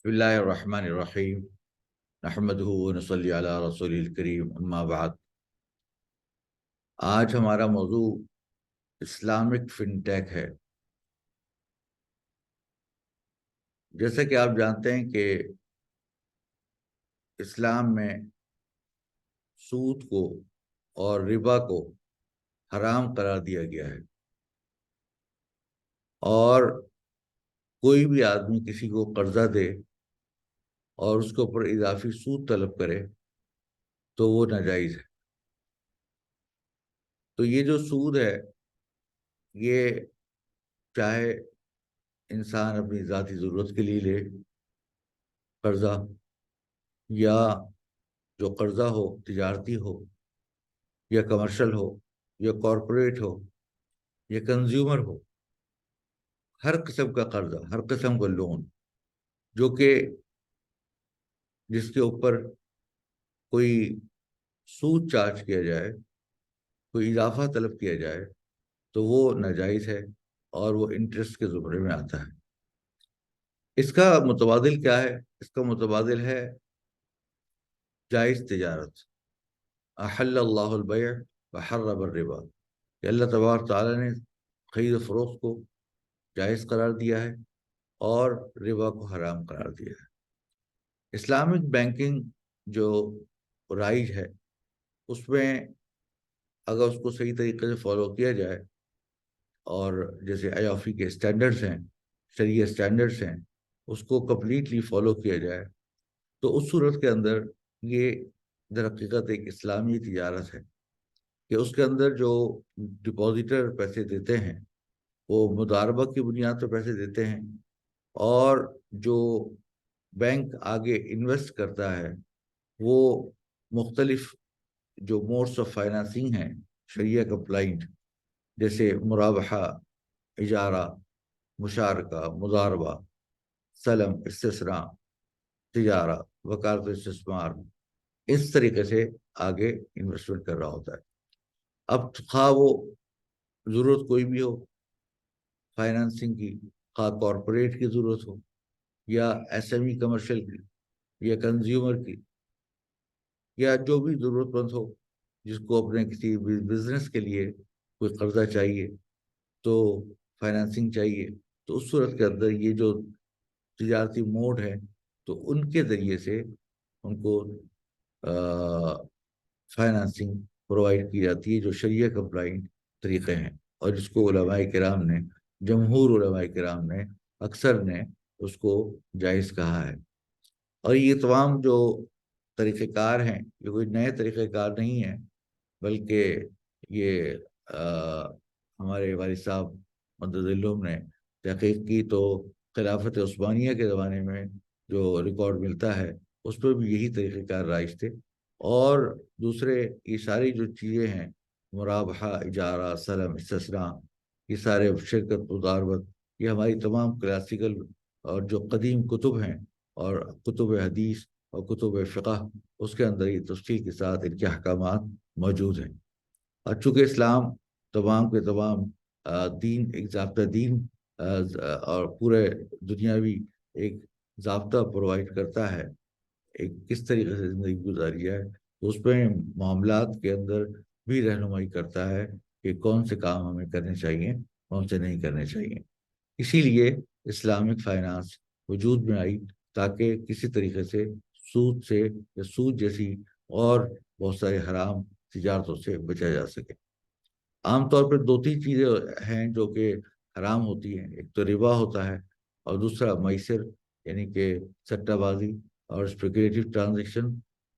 بسم اللہ الرحمن الرحیم نحمدہ ونصلی علی رسول الکریم اما بعد۔ آج ہمارا موضوع اسلامک فنٹیک ہے۔ جیسا کہ آپ جانتے ہیں کہ اسلام میں سود کو اور ربا کو حرام قرار دیا گیا ہے، اور کوئی بھی آدمی کسی کو قرضہ دے اور اس کے اوپر اضافی سود طلب کرے تو وہ ناجائز ہے۔ تو یہ جو سود ہے، یہ چاہے انسان اپنی ذاتی ضرورت کے لیے لے قرضہ، یا جو قرضہ ہو تجارتی ہو یا کمرشل ہو یا کارپوریٹ ہو یا کنزیومر ہو، ہر قسم کا قرضہ، ہر قسم کا لون جو کہ جس کے اوپر کوئی سود چارج کیا جائے، کوئی اضافہ طلب کیا جائے، تو وہ ناجائز ہے اور وہ انٹرسٹ کے زمرے میں آتا ہے۔ اس کا متبادل کیا ہے؟ اس کا متبادل ہے جائز تجارت۔ احل اللہ البیع وحرم الربا، کہ اللہ تبارک تعالیٰ نے خرید و فروخت کو جائز قرار دیا ہے اور ربا کو حرام قرار دیا ہے۔ اسلامک بینکنگ جو رائج ہے، اس میں اگر اس کو صحیح طریقے سے فالو کیا جائے، اور جیسے آئی آف ای کے اسٹینڈرڈس ہیں، شریعہ اسٹینڈرڈس ہیں، اس کو کمپلیٹلی فالو کیا جائے، تو اس صورت کے اندر یہ در حقیقت ایک اسلامی تجارت ہے کہ اس کے اندر جو ڈپازیٹر پیسے دیتے ہیں وہ مضاربہ کی بنیاد پر پیسے دیتے ہیں، اور جو بینک آگے انویسٹ کرتا ہے وہ مختلف جو موڈس آف فائنانسنگ ہیں شریعہ کمپلائنٹ، جیسے مرابحہ، اجارہ، مشارکہ، مضاربہ، سلم، استثناء، تجارہ، وکالت استثمار، اس طریقے سے آگے انویسٹمنٹ کر رہا ہوتا ہے۔ اب خواہ وہ ضرورت کوئی بھی ہو فائنانسنگ کی، خواہ کارپوریٹ کی ضرورت ہو یا ایس ایم ای کمرشل کی یا کنزیومر کی، یا جو بھی ضرورت مند ہو جس کو اپنے کسی بزنس کے لیے کوئی قرضہ چاہیے، تو فائنانسنگ چاہیے، تو اس صورت کے اندر یہ جو تجارتی موڈ ہے تو ان کے ذریعے سے ان کو فائنانسنگ پرووائڈ کی جاتی ہے جو شریعہ کمپلائنٹ طریقے ہیں، اور جس کو علماء کرام نے، جمہور علماء کرام نے، اکثر نے اس کو جائز کہا ہے۔ اور یہ تمام جو طریقہ کار ہیں یہ کوئی نئے طریقہ کار نہیں ہیں، بلکہ یہ ہمارے والد صاحب مدد علوم نے تحقیق کی تو خلافت عثمانیہ کے زمانے میں جو ریکارڈ ملتا ہے اس پہ بھی یہی طریقہ کار رائج تھے، اور دوسرے یہ ساری جو چیزیں ہیں، مرابحہ، اجارہ، سلم، استثناء، یہ سارے شرکت، مضاربت، یہ ہماری تمام کلاسیکل اور جو قدیم کتب ہیں اور کتب حدیث اور کتب فقہ، اس کے اندر یہ تفصیل کے ساتھ ان کے احکامات موجود ہیں۔ اور چونکہ اسلام تمام کے تمام دین، ایک ضابطہ دین اور پورے دنیاوی ایک ضابطہ پرووائڈ کرتا ہے، ایک کس طریقے سے زندگی گزاری ہے، تو اس میں معاملات کے اندر بھی رہنمائی کرتا ہے کہ کون سے کام ہمیں کرنے چاہیے، کون سے نہیں کرنے چاہیے۔ اسی لیے اسلامک فائنانس وجود میں آئی تاکہ کسی طریقے سے سود سے یا سود جیسی اور بہت سارے حرام تجارتوں سے بچا جا سکے۔ عام طور پہ دو تین چیزیں ہیں جو کہ حرام ہوتی ہیں، ایک تو ربا ہوتا ہے، اور دوسرا میسر یعنی کہ سٹہ بازی اور اسپیکولیٹو ٹرانزیکشن،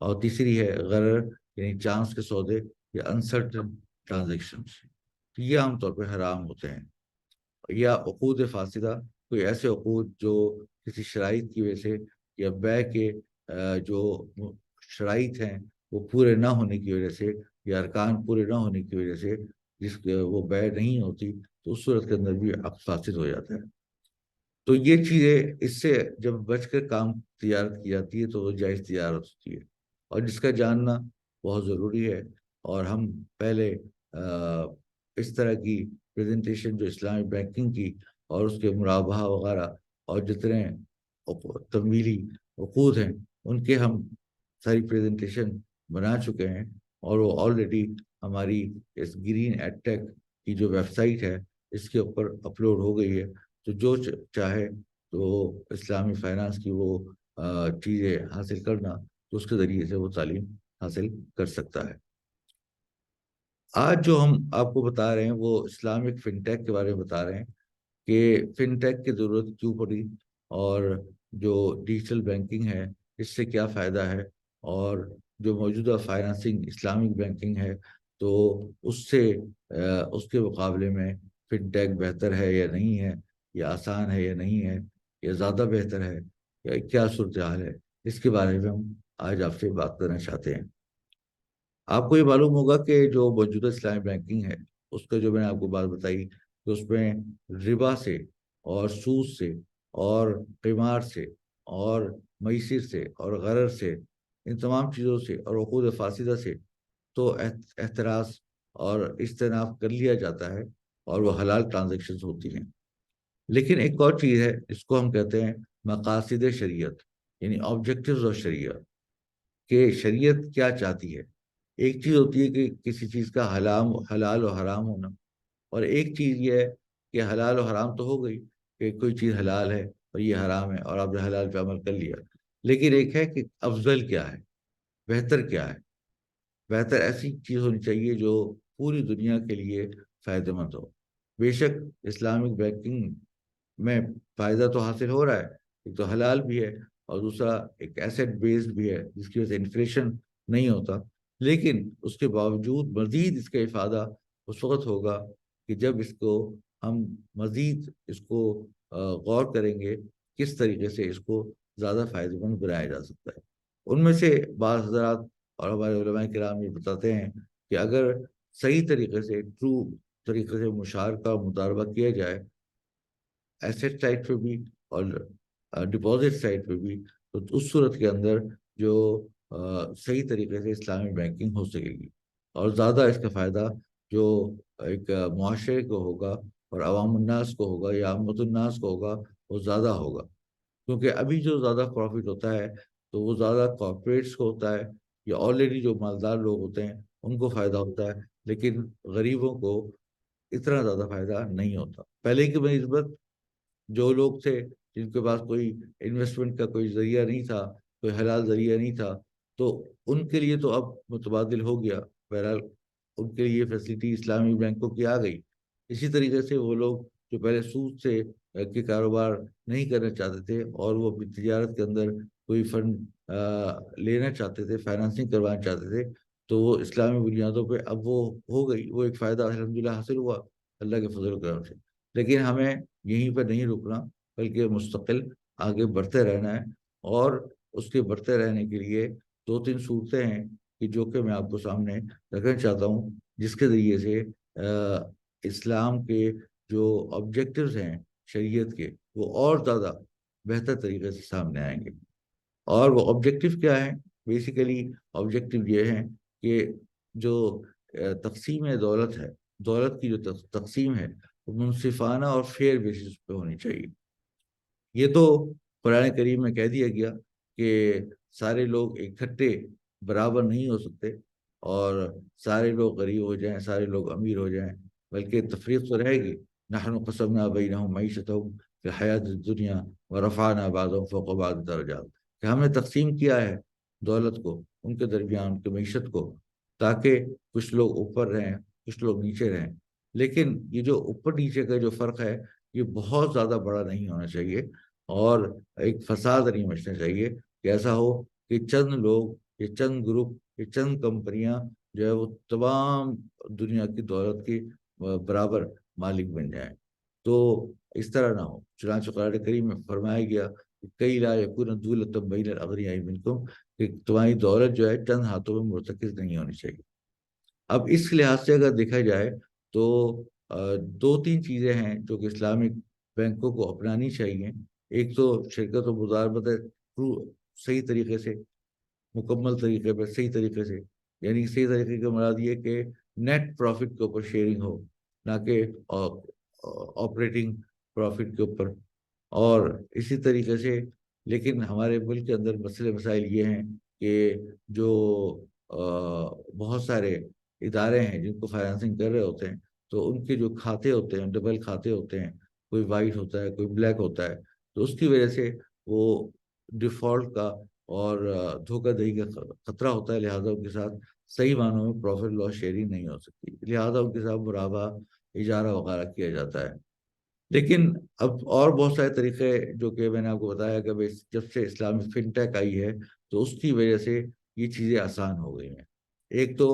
اور تیسری ہے غرر یعنی چانس کے سودے یا انسرٹن ٹرانزیکشن۔ یہ عام طور پہ حرام ہوتے ہیں۔ یا عقود فاسدہ، کوئی ایسے عقود جو کسی شرائط کی وجہ سے یا بیع کے جو شرائط ہیں وہ پورے نہ ہونے کی وجہ سے یا ارکان پورے نہ ہونے کی وجہ سے جس وہ بیع نہیں ہوتی، تو اس صورت کے اندر بھی عقد فاسد ہو جاتا ہے۔ تو یہ چیزیں، اس سے جب بچ کر کام تجارت کی جاتی ہے تو وہ جائز تجارت ہوتی ہے، اور جس کا جاننا بہت ضروری ہے۔ اور ہم پہلے اس طرح کی پریزنٹیشن جو اسلامی بینکنگ کی اور اس کے مرابحہ وغیرہ اور جتنے تمویلی عقود ہیں ان کے ہم ساری پریزنٹیشن بنا چکے ہیں، اور وہ آلریڈی ہماری اس گرین ایڈ ٹیک کی جو ویب سائٹ ہے اس کے اوپر اپلوڈ ہو گئی ہے. تو جو چاہے تو اسلامی فائنانس کی وہ چیزیں حاصل کرنا، تو اس کے ذریعے سے وہ تعلیم حاصل کر سکتا ہے. آج جو ہم آپ کو بتا رہے ہیں وہ اسلامک فنٹیک کے بارے میں بتا رہے ہیں کہ فنٹیک کی ضرورت کیوں پڑی، اور جو ڈیجیٹل بینکنگ ہے اس سے کیا فائدہ ہے، اور جو موجودہ فائنانسنگ اسلامک بینکنگ ہے تو اس سے اس کے مقابلے میں فنٹیک بہتر ہے یا نہیں ہے، یا آسان ہے یا نہیں ہے، یا زیادہ بہتر ہے، یا کیا صورتحال ہے، اس کے بارے میں ہم آج آپ سے بات کرنا چاہتے ہیں. آپ کو یہ معلوم ہوگا کہ جو موجودہ اسلامی بینکنگ ہے اس کا جو میں نے آپ کو بات بتائی کہ اس میں ربا سے اور سود سے اور قمار سے اور میسر سے اور غرر سے، ان تمام چیزوں سے اور عقود فاسدہ سے تو احتراز اور اجتناب کر لیا جاتا ہے، اور وہ حلال ٹرانزیکشنز ہوتی ہیں. لیکن ایک اور چیز ہے، اس کو ہم کہتے ہیں مقاصد شریعت، یعنی آبجیکٹیوز آف شریعت، کہ شریعت کیا چاہتی ہے. ایک چیز ہوتی ہے کہ کسی چیز کا حلال و حرام ہونا، اور ایک چیز یہ ہے کہ حلال و حرام تو ہو گئی کہ کوئی چیز حلال ہے اور یہ حرام ہے اور آپ نے حلال پہ عمل کر لیا، لیکن ایک ہے کہ افضل کیا ہے، بہتر کیا ہے. بہتر ایسی چیز ہونی چاہیے جو پوری دنیا کے لیے فائدہ مند ہو. بے شک اسلامک بینکنگ میں فائدہ تو حاصل ہو رہا ہے، ایک تو حلال بھی ہے اور دوسرا ایک ایسٹ بیسڈ بھی ہے جس کی وجہ سے انفلیشن نہیں ہوتا. لیکن اس کے باوجود مزید اس کا افادہ اس وقت ہوگا کہ جب اس کو ہم مزید اس کو غور کریں گے کس طریقے سے اس کو زیادہ فائدہ مند بنایا جا سکتا ہے. ان میں سے بعض حضرات اور ہمارے علماء کرام یہ بتاتے ہیں کہ اگر صحیح طریقے سے ٹرو طریقے سے مشارکہ اور مطالبہ کیا جائے ایسٹ سائڈ پہ بھی اور ڈپازٹ سائڈ پہ بھی، تو اس صورت کے اندر جو صحیح طریقے سے اسلامی بینکنگ ہو سکے گی، اور زیادہ اس کا فائدہ جو ایک معاشرے کو ہوگا اور عوام الناس کو ہوگا یا عامت الناس کو ہوگا وہ زیادہ ہوگا. کیونکہ ابھی جو زیادہ پروفٹ ہوتا ہے تو وہ زیادہ کارپوریٹس کو ہوتا ہے، یا آلریڈی جو مالدار لوگ ہوتے ہیں ان کو فائدہ ہوتا ہے، لیکن غریبوں کو اتنا زیادہ فائدہ نہیں ہوتا. پہلے کی بنسبت جو لوگ تھے جن کے پاس کوئی انویسٹمنٹ کا کوئی ذریعہ نہیں تھا، کوئی حلال ذریعہ نہیں تھا، تو ان کے لیے تو اب متبادل ہو گیا. بہرحال ان کے لیے فیسلٹی اسلامی بینکوں کی آ گئی. اسی طریقے سے وہ لوگ جو پہلے سود سے کے کاروبار نہیں کرنا چاہتے تھے اور وہ اپنی تجارت کے اندر کوئی فنڈ لینا چاہتے تھے، فائنانسنگ کروانا چاہتے تھے، تو وہ اسلامی بنیادوں پہ اب وہ ہو گئی، وہ ایک فائدہ الحمدللہ حاصل ہوا اللہ کے فضل و کرم سے. لیکن ہمیں یہیں پر نہیں رکنا بلکہ مستقل آگے بڑھتے رہنا ہے. اور اس کے بڑھتے رہنے کے لیے دو تین صورتیں ہیں کہ جو کہ میں آپ کو سامنے رکھنا چاہتا ہوں، جس کے ذریعے سے اسلام کے جو آبجیکٹیوز ہیں شریعت کے وہ اور زیادہ بہتر طریقے سے سامنے آئیں گے. اور وہ آبجیکٹیو کیا ہے؟ بیسیکلی آبجیکٹیو یہ ہیں کہ جو تقسیم دولت ہے، دولت کی جو تقسیم ہے وہ منصفانہ اور فیئر بیسس پہ ہونی چاہیے. یہ تو قرآن کریم میں کہہ دیا گیا کہ سارے لوگ اکٹھے برابر نہیں ہو سکتے، اور سارے لوگ غریب ہو جائیں، سارے لوگ امیر ہو جائیں، بلکہ تفریق تو رہے گی. نحن قسمنا بینہم معیشتہم فی الحیات الدنیا ورفعنا بعضهم فوق بعض درجات، کہ ہم نے تقسیم کیا ہے دولت کو ان کے درمیان، ان کی معیشت کو، تاکہ کچھ لوگ اوپر رہیں کچھ لوگ نیچے رہیں. لیکن یہ جو اوپر نیچے کا جو فرق ہے یہ بہت زیادہ بڑا نہیں ہونا چاہیے، اور ایک فساد نہیں مچنا چاہیے کہ ایسا ہو کہ چند لوگ، یہ چند گروپ، یہ چند کمپنیاں جو ہے وہ تمام دنیا کی دولت کی برابر مالک بن جائیں. تو اس طرح نہ ہو. چنانچہ قرآن کریم میں فرمایا گیا کہ کئی لا یکون دولۃ بین الاغنیاء منکم، کہ تمہاری دولت جو ہے چند ہاتھوں میں مرتکز نہیں ہونی چاہیے. اب اس لحاظ سے اگر دیکھا جائے تو دو تین چیزیں ہیں جو کہ اسلامک بینکوں کو اپنانی چاہیے. ایک تو شرکت و مضاربت صحیح طریقے سے، مکمل طریقے پر، صحیح طریقے سے، یعنی صحیح طریقے کا مراد یہ کہ نیٹ پروفٹ کے اوپر شیئرنگ ہو، نہ کہ آپریٹنگ پروفٹ کے اوپر. اور اسی طریقے سے لیکن ہمارے ملک کے اندر مسئلے مسائل یہ ہیں کہ جو بہت سارے ادارے ہیں جن کو فائنانسنگ کر رہے ہوتے ہیں، تو ان کے جو کھاتے ہوتے ہیں ڈبل کھاتے ہوتے ہیں، کوئی وائٹ ہوتا ہے کوئی بلیک ہوتا ہے، تو اس کی وجہ سے وہ ڈیفالٹ کا اور دھوکہ دہی کا خطرہ ہوتا ہے، لہٰذا ان کے ساتھ صحیح معنوں میں پروفٹ لاس شیئرنگ نہیں ہو سکتی، لہٰذا ان کے ساتھ مرابہ اجارہ وغیرہ کیا جاتا ہے۔ لیکن اب اور بہت سارے طریقے جو کہ میں نے آپ کو بتایا کہ جب سے اسلامی فن ٹیک آئی ہے تو اس کی وجہ سے یہ چیزیں آسان ہو گئی ہیں۔ ایک تو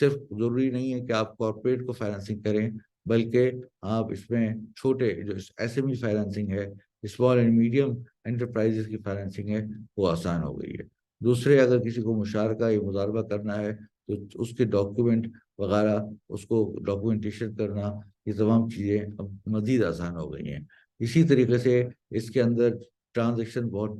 صرف ضروری نہیں ہے کہ آپ کارپوریٹ کو فائنانسنگ کریں، بلکہ آپ اس میں چھوٹے جو ایس ایم ای فائنانسنگ ہے، اسمال اینڈ میڈیم انٹرپرائزز کی فائنانسنگ ہے، وہ آسان ہو گئی ہے۔ دوسرے اگر کسی کو مشارکہ یا مضاربہ کرنا ہے تو اس کے ڈاکیومنٹ وغیرہ، اس کو ڈاکیومنٹیشن کرنا، یہ تمام چیزیں اب مزید آسان ہو گئی ہیں۔ اسی طریقے سے اس کے اندر ٹرانزیکشن بہت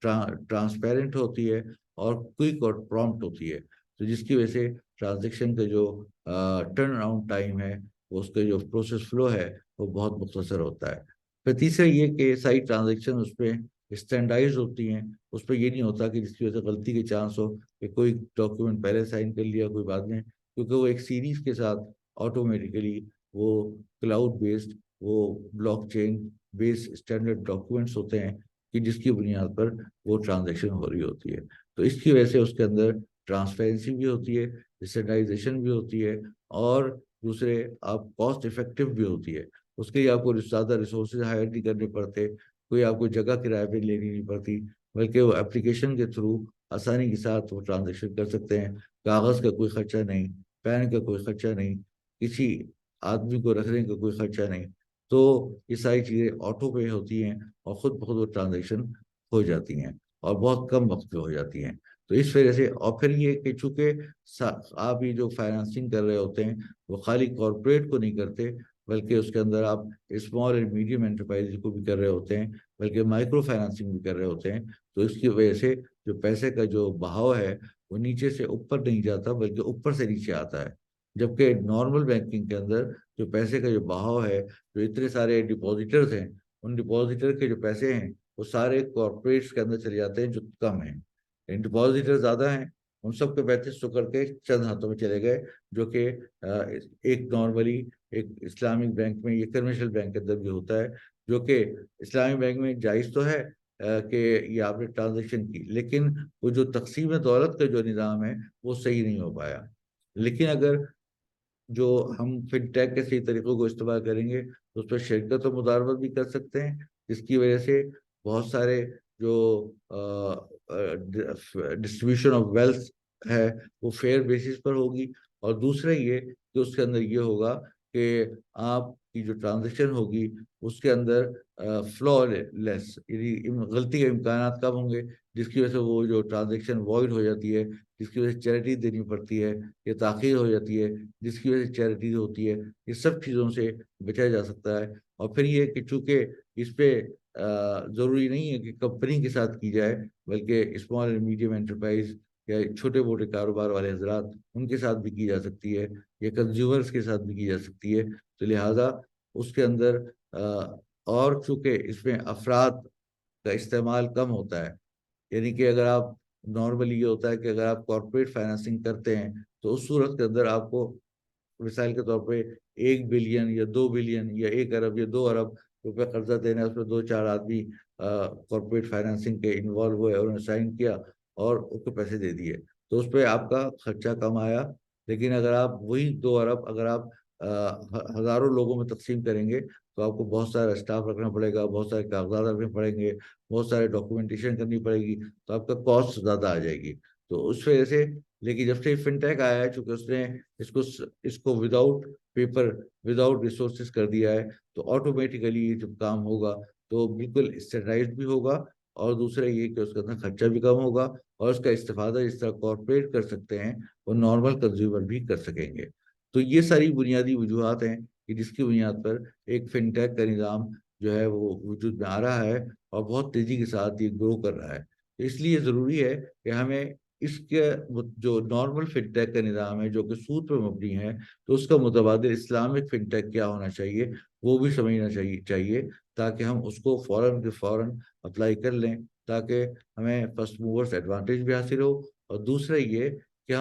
ٹرانسپیرنٹ ہوتی ہے اور کوئک اور پرومپٹ ہوتی ہے، تو جس کی وجہ سے ٹرانزیکشن کا جو ٹرن اراؤنڈ ٹائم ہے، وہ اس کا جو پروسیس فلو ہے وہ بہت مختصر ہوتا ہے۔ پھر تیسرا یہ کہ ساری ٹرانزیکشن اس پہ اسٹینڈرڈائز ہوتی ہیں، اس پہ یہ نہیں ہوتا کہ جس کی وجہ سے غلطی کے چانس ہو کہ کوئی ڈاکیومنٹ پہلے سائن کر لیا کوئی بعد میں، کیونکہ وہ ایک سیریز کے ساتھ آٹومیٹیکلی وہ کلاؤڈ بیسڈ، وہ بلاک چین بیس اسٹینڈرڈ ڈاکیومنٹس ہوتے ہیں کہ جس کی بنیاد پر وہ ٹرانزیکشن ہو رہی ہوتی ہے۔ تو اس کی وجہ سے اس کے اندر ٹرانسپیرنسی بھی ہوتی ہے، اسٹینڈرڈائزیشن بھی ہوتی ہے، اور دوسرے آپ کاسٹ افیکٹو بھی ہوتی ہے۔ اس کے لیے آپ کو زیادہ ریسورسز ہائر نہیں کرنے پڑتے، کوئی آپ کو جگہ کرائے پہ لینی نہیں پڑتی، بلکہ وہ اپلیکیشن کے تھرو آسانی کے ساتھ وہ ٹرانزیکشن کر سکتے ہیں۔ کاغذ کا کوئی خرچہ نہیں، پین کا کوئی خرچہ نہیں، کسی آدمی کو رکھنے کا کوئی خرچہ نہیں، تو یہ ساری چیزیں آٹو پے ہوتی ہیں اور خود بخود وہ ٹرانزیکشن ہو جاتی ہیں اور بہت کم وقت پہ ہو جاتی ہیں۔ تو اس وجہ سے، اور پھر یہ کہ چونکہ آپ یہ جو فائنانسنگ کر رہے ہوتے ہیں وہ خالی کارپوریٹ کو نہیں کرتے، بلکہ اس کے اندر آپ اسمال اینڈ میڈیم انٹرپرائز کو بھی کر رہے ہوتے ہیں، بلکہ مائکرو فائنانسنگ بھی کر رہے ہوتے ہیں، تو اس کی وجہ سے جو پیسے کا جو بہاؤ ہے وہ نیچے سے اوپر نہیں جاتا بلکہ اوپر سے نیچے آتا ہے۔ جبکہ نارمل بینکنگ کے اندر جو پیسے کا جو بہاؤ ہے، جو اتنے سارے ڈپازیٹرز ہیں، ان ڈپازیٹر کے جو پیسے ہیں وہ سارے کارپوریٹس کے اندر چلے جاتے ہیں جو کم ہیں، ڈپازیٹر زیادہ ہیں، ان سب کے پیسے سکڑ کے چند ہاتھوں میں چلے گئے، جو کہ ایک نارملی ایک اسلامک بینک میں، یہ کمرشل بینک کے اندر بھی ہوتا ہے، جو کہ اسلامی بینک میں جائز تو ہے کہ یہ آپ نے ٹرانزیکشن کی، لیکن وہ جو تقسیم دولت کا جو نظام ہے وہ صحیح نہیں ہو پایا۔ لیکن اگر جو ہم فن ٹیک کے صحیح طریقوں کو استعمال کریں گے تو اس پر شرکت و مداربت بھی کر سکتے ہیں، جس کی وجہ سے بہت سارے جو ڈسٹریبیوشن آف ویلتھ ہے وہ فیئر بیسس پر ہوگی، اور دوسرا یہ کہ اس کے اندر یہ ہوگا کہ آپ کی جو ٹرانزیکشن ہوگی اس کے اندر فلو لیس، یعنی غلطی کے امکانات کم ہوں گے، جس کی وجہ سے وہ جو ٹرانزیکشن وائڈ ہو جاتی ہے، جس کی وجہ سے چیریٹی دینی پڑتی ہے یا تاخیر ہو جاتی ہے جس کی وجہ سے چیریٹی ہوتی ہے، یہ سب چیزوں سے بچا جا سکتا ہے۔ اور پھر یہ کہ چونکہ اس پہ ضروری نہیں ہے کہ کمپنی کے ساتھ کی جائے، بلکہ اسمال اینڈ میڈیم انٹرپرائز یا چھوٹے موٹے کاروبار والے حضرات ان کے ساتھ بھی کی جا سکتی ہے، یا کنزیومرز کے ساتھ بھی کی جا سکتی ہے، تو لہٰذا اس کے اندر اور چونکہ اس میں افراد کا استعمال کم ہوتا ہے، یعنی کہ اگر آپ نارملی یہ ہوتا ہے کہ اگر آپ کارپوریٹ فائنانسنگ کرتے ہیں تو اس صورت کے اندر آپ کو مثال کے طور پہ 1 بلین یا 2 بلین یا 1 ارب یا 2 ارب روپے قرضہ دینا ہے، اس میں 2 4 آدمی کارپوریٹ فائنانسنگ کے انوالو ہوئے اور انہوں نے سائن کیا اور اس کو پیسے دے دیے، تو اس پہ آپ کا خرچہ کم آیا۔ لیکن اگر آپ وہی 2 ارب اگر آپ ہزاروں لوگوں میں تقسیم کریں گے تو آپ کو بہت سارا اسٹاف رکھنا پڑے گا، بہت سارے کاغذات رکھنے پڑیں گے، بہت سارے ڈاکومنٹیشن کرنی پڑے گی، تو آپ کا کاسٹ زیادہ آ جائے گی۔ تو اس وجہ سے، لیکن جب سے فن ٹیک آیا ہے، چونکہ اس نے اس کو وداؤٹ پیپر، وداؤٹ ریسورسز کر دیا ہے، تو آٹومیٹیکلی یہ جب کام ہوگا تو بالکل اسٹینڈرڈائز بھی ہوگا، اور دوسرا یہ کہ اس کا اندر خرچہ بھی کم ہوگا، اور اس کا استفادہ جس طرح کارپوریٹ کر سکتے ہیں وہ نارمل کنزیومر بھی کر سکیں گے۔ تو یہ ساری بنیادی وجوہات ہیں کہ جس کی بنیاد پر ایک فن ٹیک کا نظام جو ہے وہ وجود میں آ رہا ہے، اور بہت تیزی کے ساتھ یہ گرو کر رہا ہے۔ اس لیے ضروری ہے کہ ہمیں اس کے جو نارمل فن ٹیک کا نظام ہے جو کہ سود پر مبنی ہے، تو اس کا متبادل اسلامک فن ٹیک کیا ہونا چاہیے وہ بھی سمجھنا چاہیے، تاکہ ہم اس کو فوراً کے فوراً اپلائی کر لیں، تاکہ ہمیں فرسٹ موورس ایڈوانٹیج بھی حاصل ہو، اور دوسرا یہ کہ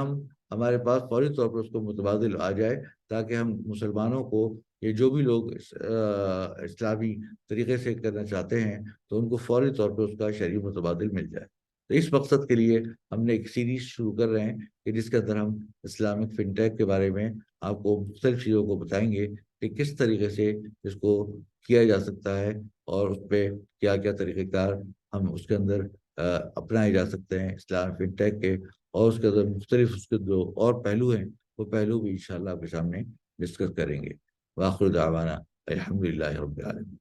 ہمارے پاس فوری طور پر اس کو متبادل آ جائے، تاکہ ہم مسلمانوں کو، یہ جو بھی لوگ اسلامی طریقے سے کرنا چاہتے ہیں، تو ان کو فوری طور پہ اس کا شرعی متبادل مل جائے۔ تو اس مقصد کے لیے ہم نے ایک سیریز شروع کر رہے ہیں کہ جس کے اندر ہم اسلامک فنٹیک کے بارے میں آپ کو مختلف چیزوں کو بتائیں گے کہ کس طریقے سے اس کو کیا جا سکتا ہے، اور اس پہ کیا کیا طریقہ کار ہم اس کے اندر اپنائے جا سکتے ہیں اسلامک فنٹیک کے، اور اس کے اندر مختلف اس کے جو اور پہلو ہیں وہ پہلو بھی انشاءاللہ آپ کے سامنے ڈسکس کریں گے۔ وآخر دعوانا الحمدللہ رب العالمین۔